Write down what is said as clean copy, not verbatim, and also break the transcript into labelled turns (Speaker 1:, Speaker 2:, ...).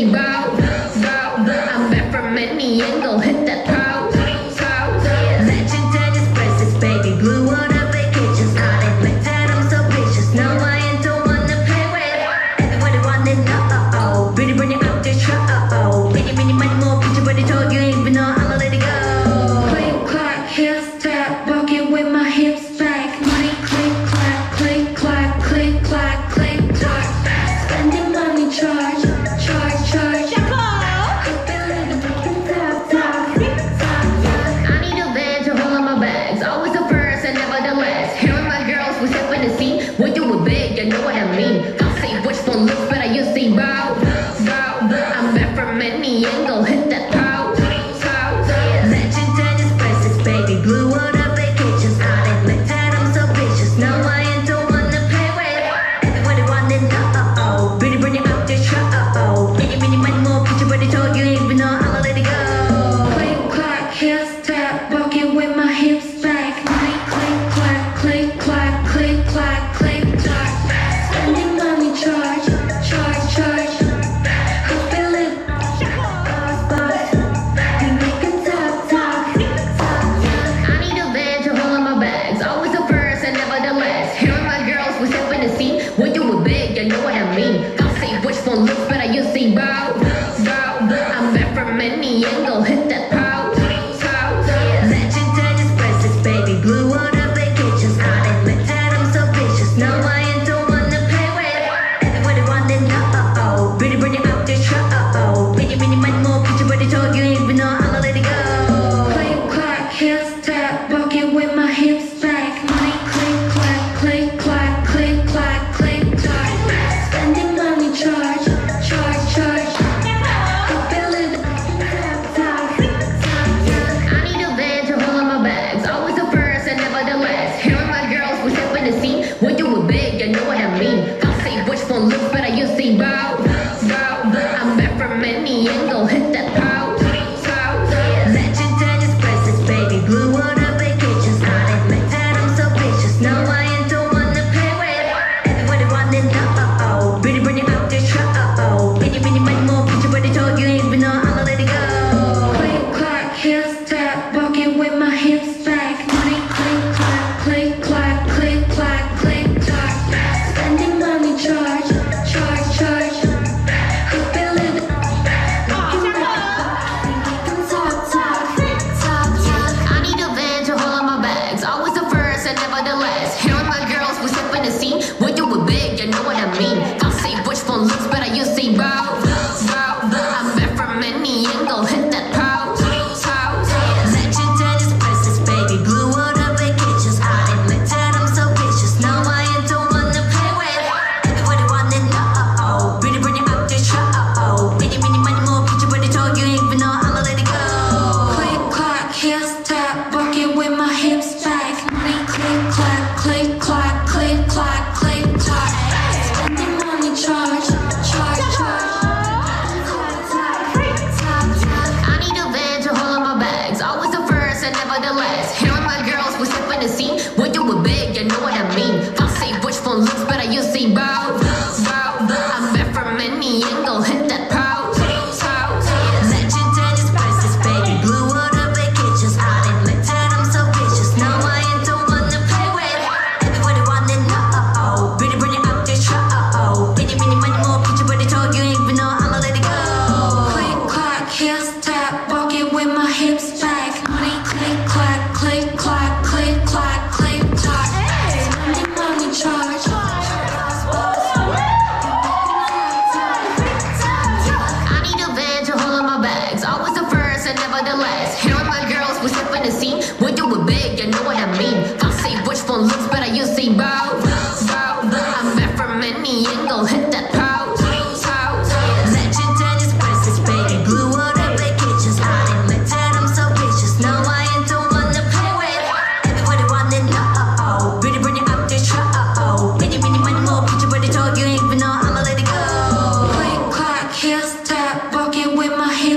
Speaker 1: see bow, bow. I'm back from any angle, hit that pose, pose. Legend and expresses, baby blue water vacations. I admit that I'm so vicious. No, I ain't the one to play with. Everybody wanna know, really bring it up to show. Many more picture, but I told you ain't even know I'ma let it go. Click clack, heel step, walking with my hips back. Money click clack, click clack, click clack, click clack. Spending money, charge, charge, charge. I need a van to hold on my bags. Always the first and never the last. Hearing my girls, we step in the scene. We do it big, you know what I mean. Don't say which one looks better, you see bow, bow. I'm back from any angle, hit that pose, pose. Legend and expresses, baby blue water vacations. I admit that I'm so vicious. No, I ain't the one to play with. Everybody wanna know, really bring it up to show. Many more picture, but I told you ain't even know I'ma let it go. Click clack, heel step, walking with my hips back. Money click clack, click clack, click clack, click clack. Spending money, charge, charge, charge. I feel it, boss, boss. We making talk, talk, talk. I need a van to hold on my bags. Always the first and never the last. Hearing my girls, we step in the scene. We do it big, you know what I mean. Don't say which one looks better, you see bow, bow. I'm back from any angle, hit that pose, pose. Legend and expresses, baby blue water vacations. I admit that I'm so vicious. No, I ain't the one to play with. Everybody wanna know, really bring it up to show. Many more picture, but I told you ain't even know I'ma let it go. Click clack, heel step, walking with my hips back. Money click clack, click clack, click clack, click clack. Spending money, charge, charge, charge. I feel it, tap, tap, tap. I need a van to hold on my bags. Always the first and never the last. Hearing my girls, we step in the scene. We do it big, you know what I mean. Don't say which one looks better, you see bow, bow. I'm back from any angle, hit that pose, pose. Legend and expresses, baby blue water vacations. I admit that I'm so vicious. No, I ain't the one to play with. Everybody wanna know, really bring it up to show. Many more picture, but I told you ain't even know I'ma let it go. Click clack, heel step, walking with my hips back. Money click clack, click clack, click clack, click clack. Spending money, charge, charge, charge. I feel it. Talk, talk, talk, talk. I need a van to hold on my bags. Always the first and never the last. Hearing my girls, we step in the scene. We do it big, you know what I mean. Don't say which one looks better, you see bow, bow. I'm back from any angle, hit that pose, pose. Legend and expresses, baby blue water vacations. I admit that I'm so vicious. No, I ain't the one to play with. Everybody wanna know, really bring it up to show. Many more picture, but I told you ain't even know I'ma let it go. Click clack, heel step, walking with my hips back. Money click clack, click clack, click clack, click clack. Spending money, charge, charge, charge. I need a van to hold on my bags. Always the first and never the last. Hearing my girls, we step in the scene. We do it big, you know what I mean. Don't say which one looks better, you see bow, bow. I'm back from any angle, hit that pose, pose. Legend and expresses, baby blue water vacations. I admit that I'm so vicious. No, I ain't the one to play with. Everybody wanna know, really bring it up to show. Many more picture, but I told you ain't even know I'ma let it go. Click clack, heel step, walking with my hips back. Money click clack, click clack, click clack, click clack. Spending money, charge. I need a van to hold on my bags. Always the first and never the last. Hearing my girls, we step in the scene. We do it big, you know what I mean. Don't say which one looks better, you see bow, bow. I'm back from any angle, hit that pose, pose. Legend and expresses, baby blue water vacations. I admit that I'm so vicious. No, I ain't the one to play with. Everybody wanna know, really bring it up to show. Many more picture, but I told you ain't even know I'ma let it go. Click clack, heel step, walking with my hips